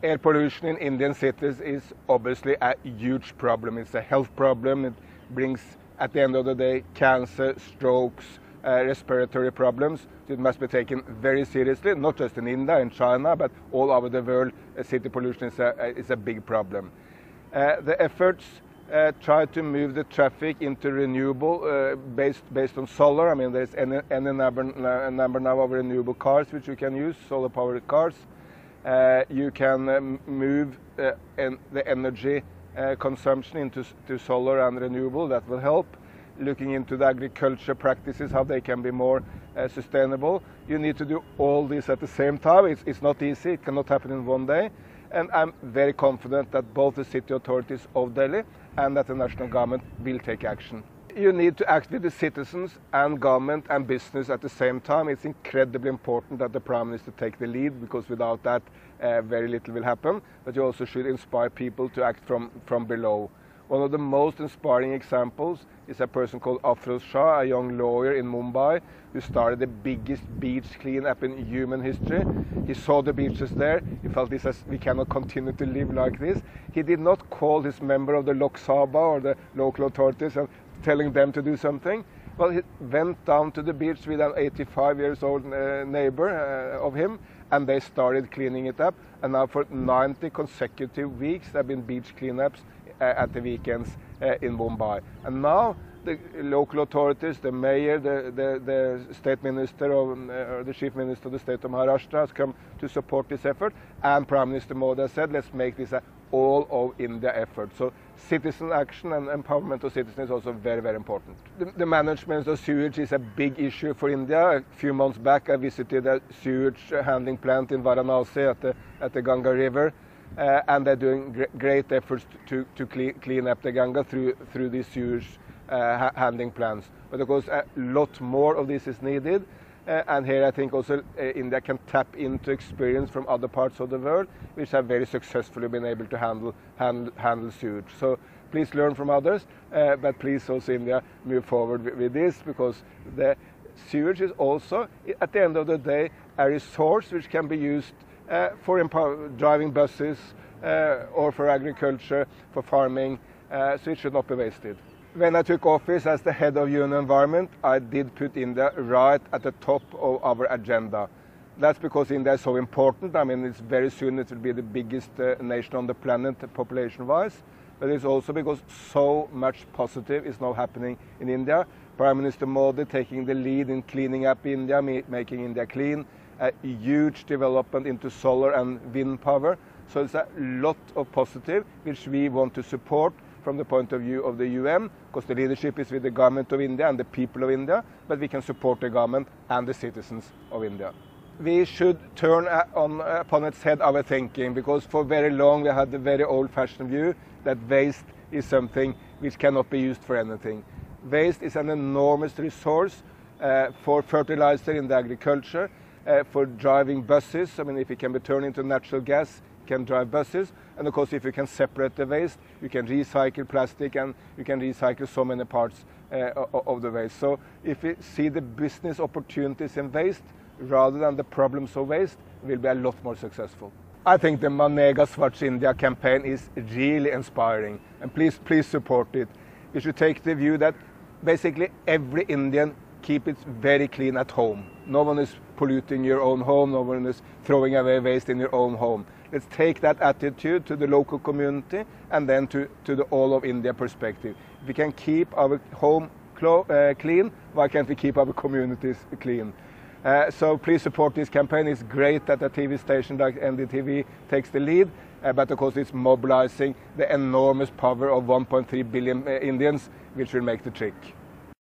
Air pollution in Indian cities is obviously a huge problem. It's a health problem. It brings, at the end of the day, cancer, strokes, respiratory problems. So it must be taken very seriously, not just in India and China, but all over the world. City pollution is a big problem. The efforts try to move the traffic into renewable, based on solar. I mean, there's any number now of renewable cars which you can use, solar-powered cars. You can move the energy consumption into solar and renewable. That will help. Looking into the agriculture practices, how they can be more sustainable. You need to do all this at the same time. It's not easy. It cannot happen in one day. And I'm very confident that both the city authorities of Delhi and that the national government will take action. You need to act with the citizens and government and business at the same time. It's incredibly important that the Prime Minister take the lead, because without that very little will happen. But you also should inspire people to act from below. One of the most inspiring examples is a person called Afroz Shah, a young lawyer in Mumbai, who started the biggest beach cleanup in human history. He saw the beaches there. He felt we cannot continue to live like this. He did not call his member of the Lok Sabha or the local authorities and telling them to do something. Well, he went down to the beach with an 85-year-old neighbor of him, and they started cleaning it up. And now for 90 consecutive weeks, there have been beach cleanups at the weekends in Mumbai. And now the local authorities, the mayor, the state minister, or the chief minister of the state of Maharashtra has come to support this effort. And Prime Minister Modi has said, let's make this an all of India effort. So citizen action and empowerment of citizens is also very, very important. The management of sewage is a big issue for India. A few months back, I visited a sewage handling plant in Varanasi at the Ganga River. And they're doing great efforts to clean up the Ganga through these sewage handling plants. But of course, a lot more of this is needed. And here I think also India can tap into experience from other parts of the world, which have very successfully been able to handle sewage. So please learn from others, but please also India move forward with this, because the sewage is also, at the end of the day, a resource which can be used for driving buses or for agriculture, for farming, so it should not be wasted. When I took office as the head of UN Environment, I did put India right at the top of our agenda. That's because India is so important. I mean, it's very soon it will be the biggest nation on the planet population-wise. But it's also because so much positive is now happening in India. Prime Minister Modi taking the lead in cleaning up India, making India clean. A huge development into solar and wind power. So it's a lot of positive which we want to support from the point of view of the UN, because the leadership is with the government of India and the people of India, but we can support the government and the citizens of India. We should turn upon its head our thinking, because for very long we had the very old-fashioned view that waste is something which cannot be used for anything. Waste is an enormous resource for fertilizer in the agriculture, for driving buses. I mean, if it can be turned into natural gas, you can drive buses. And of course, if you can separate the waste, you can recycle plastic and you can recycle so many parts of the waste. So if we see the business opportunities in waste rather than the problems of waste, we'll be a lot more successful. I think the Manega Swachh India campaign is really inspiring, and please support it. You should take the view that basically every Indian keep it very clean at home. No one is polluting your own home, no one is throwing away waste in your own home. Let's take that attitude to the local community and then to the all of India perspective. If we can keep our home clean, why can't we keep our communities clean? So please support this campaign. It's great that a TV station like NDTV takes the lead, but of course it's mobilizing the enormous power of 1.3 billion Indians, which will make the trick.